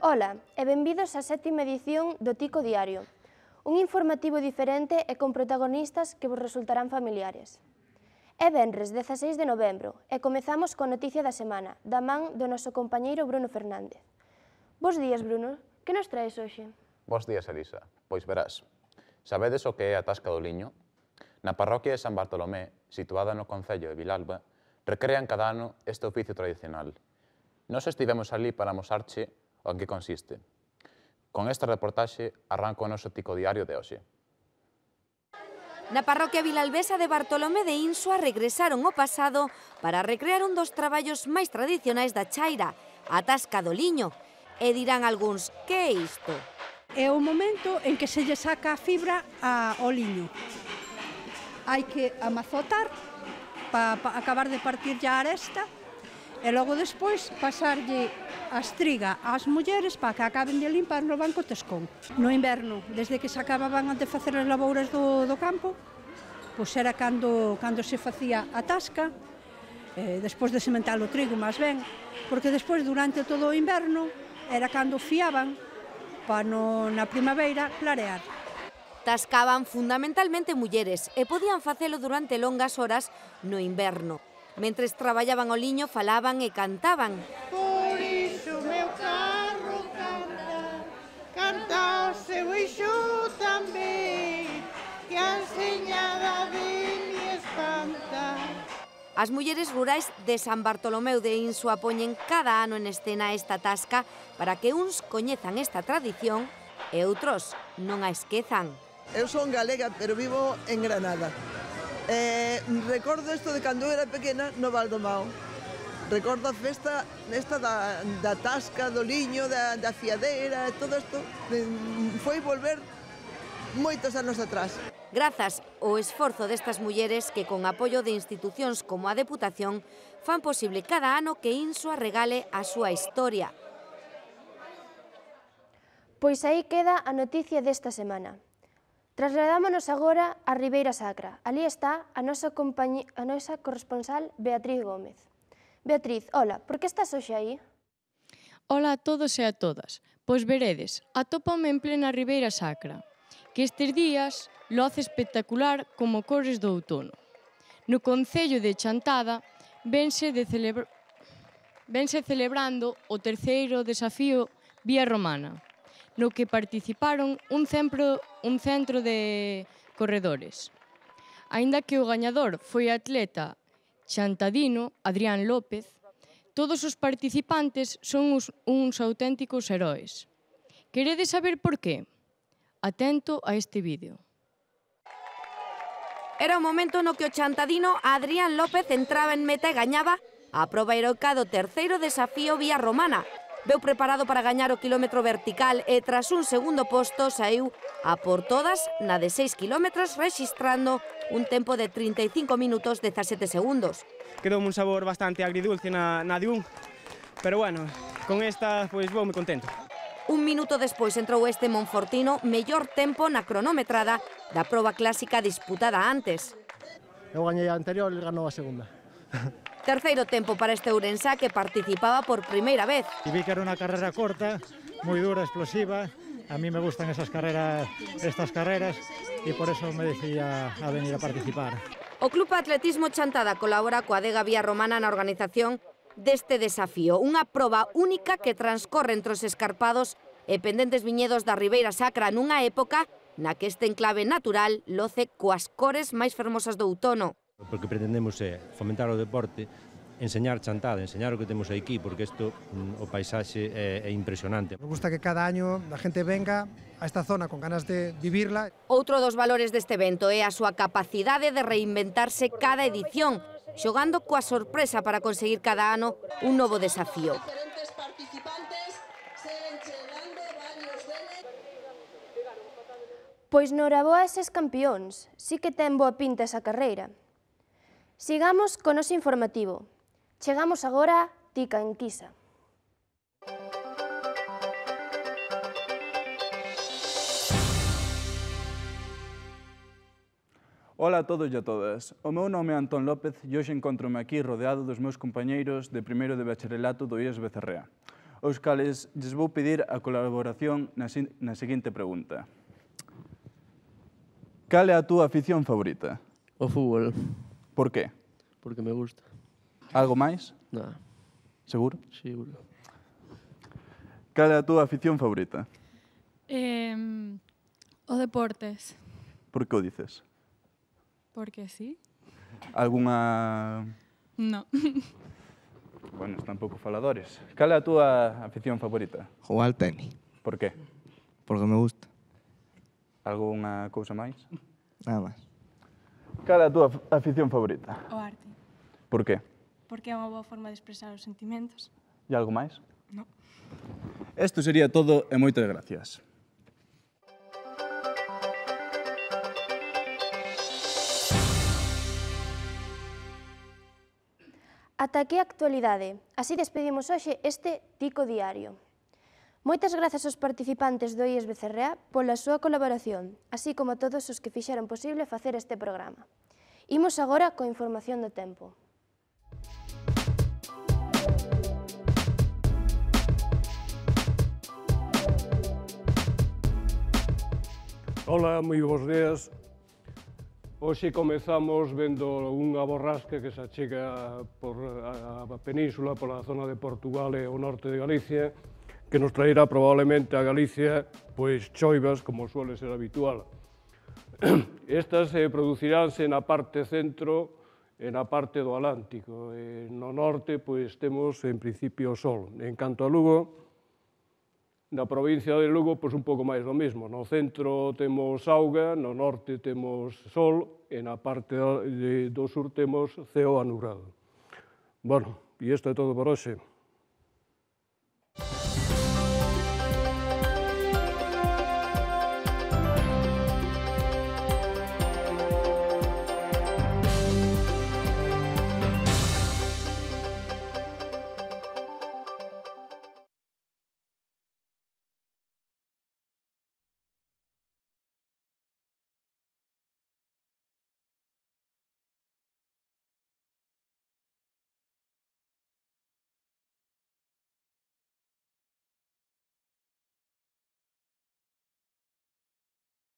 Ola e benvidos á sétima edición do Tico Diario, un informativo diferente e con protagonistas que vos resultarán familiares. É venres 16 de novembro e comezamos coa noticia da semana, da man do noso compañeiro Bruno Fernández. Bos días, Bruno. Que nos traes hoxe? Bos días, Elisa. Pois verás, sabedes o que é a Tasca do Liño? Na parroquia de San Bartolomé, situada no concello de Vilalba, recrean cada ano este oficio tradicional. Nos estivemos ali para mosarche o en que consiste. Con esta reportaxe arranco o noso Tico Diario de hoxe. Na parroquia vilalbesa de Bartolomé de Insua regresaron ao pasado para recrear un dos traballos máis tradicionais da chaira, a Tasca do Liño. E dirán algúns, que é isto? É o momento en que se lle saca a fibra ao liño. Hai que amazotar para acabar de partir a aresta e logo despois pasarlle a estriga ás mulleres para que acaben de limpar no banco tescón. No inverno, desde que se acababan de facer as labouras do campo, pois era cando se facía a tasca, despois de sementar o trigo, máis ben, porque despois, durante todo o inverno, era cando fiaban para na primavera clarear. Tascaban fundamentalmente mulleres e podían facelo durante longas horas no inverno. Mentres traballaban o liño, falaban e cantaban. Por iso meu carro canta, canta o seu eixo tamén, que a enseñada de mi espanta. As mulleres rurais de San Bartolomeu de Insua poñen cada ano en escena esta tasca para que uns coñezan esta tradición e outros non a esquezan. Eu son galega, pero vivo en Granada. Recordo isto de cando eu era pequena no Valdomao. Recordo a festa esta da tasca, do liño, da fiadeira, e todo isto foi volver moitos anos atrás. Grazas ao esforzo destas mulleres que, con apoio de institucións como a Deputación, fan posible cada ano que Insua regale a súa historia. Pois aí queda a noticia desta semana. Trasladámonos agora a Ribeira Sacra. Ali está a nosa corresponsal Beatriz Gómez. Beatriz, hola, por que estás hoxe aí? Ola a todos e a todas. Pois veredes, atópame en plena Ribeira Sacra, que estes días loce espectacular como cores do outono. No concello de Chantada vense celebrando o terceiro desafío Vía Romana, no que participaron un centro de corredores. Aínda que o gañador foi atleta chantadino, Adrián López, todos os participantes son uns auténticos heróis. Queredes saber por qué? Atento a este vídeo. Era o momento no que o chantadino Adrián López entraba en meta e gañaba a proba heroica do terceiro desafío Vía Romana. Veu preparado para gañar o quilómetro vertical e, tras un segundo posto, saiu a por todas na de 6 kilómetros, rexistrando un tempo de 35 minutos 17 segundos. Quedoume un sabor bastante agridulce na de un, pero bueno, con esta pois vou moi contento. Un minuto despois entrou este monfortino, mellor tempo na cronometrada da proba clásica disputada antes. Eu gañei a anterior e ganou a segunda. Terceiro tempo para este ourensá que participaba por primeira vez. E vi que era unha carrera corta, moi dura, explosiva. A mí me gustan estas carreras e por eso me decidí a venir a participar. O Club Atletismo Chantada colabora coa adega Vía Romana na organización deste desafío, unha proba única que transcorre entre os escarpados e pendentes viñedos da Ribeira Sacra nunha época na que este enclave natural loce coas cores máis fermosas do outono. Porque pretendemos fomentar o deporte, enseñar Chantada, enseñar o que temos aquí, porque isto, o paisaxe é impresionante. Me gusta que cada año a gente venga a esta zona con ganas de vivirla. Outro dos valores deste evento é a súa capacidade de reinventarse cada edición, xogando coa sorpresa para conseguir cada ano un novo desafío. Pois noraboa a eses campións, sí que ten boa pinta esa carreira. Sigamos co noso informativo. Chegamos agora a Tica Enquisa. Ola a todos e a todas. O meu nome é Antón López e hoxe encontrome aquí rodeado dos meus compañeiros de primeiro de bacharelato do IES Becerrea. aos cales lles vou pedir a colaboración na seguinte pregunta. Cal é a túa afición favorita? O fútbol. Por qué? Porque me gusta. Algo máis? Nada. Seguro? Seguro. Cal é a túa afición favorita? O deportes. Por que o dices? Porque sí. Algunha... No. Bueno, están pouco faladores. Cal é a túa afición favorita? Jugar al tenis. Por qué? Porque me gusta. Algunha cousa máis? Nada máis. Cal é a túa afición favorita? O arte. Por qué? Porque é unha boa forma de expresar os sentimentos. E algo máis? No. Isto sería todo e moitas gracias. Ata aquí a actualidade. Así despedimos hoxe este Tico Diario. Moitas grazas aos participantes do IES Becerreá pola súa colaboración, así como a todos os que fixeron posible facer este programa. Imos agora coa información do tempo. Ola, moi bons días. Hoxe comezamos vendo unha borrasca que se achega por a península, pola zona de Portugal e o norte de Galicia, que nos traerá probablemente a Galicia pois choivas, como suele ser habitual. Estas produciránse na parte centro e na parte do Atlántico. No norte pois temos en principio sol. En canto a Lugo, na provincia de Lugo, pois un pouco máis do mesmo. No centro temos auga, no norte temos sol, e na parte do sur temos ceo anubrado. Bueno, e isto é todo por hoxe.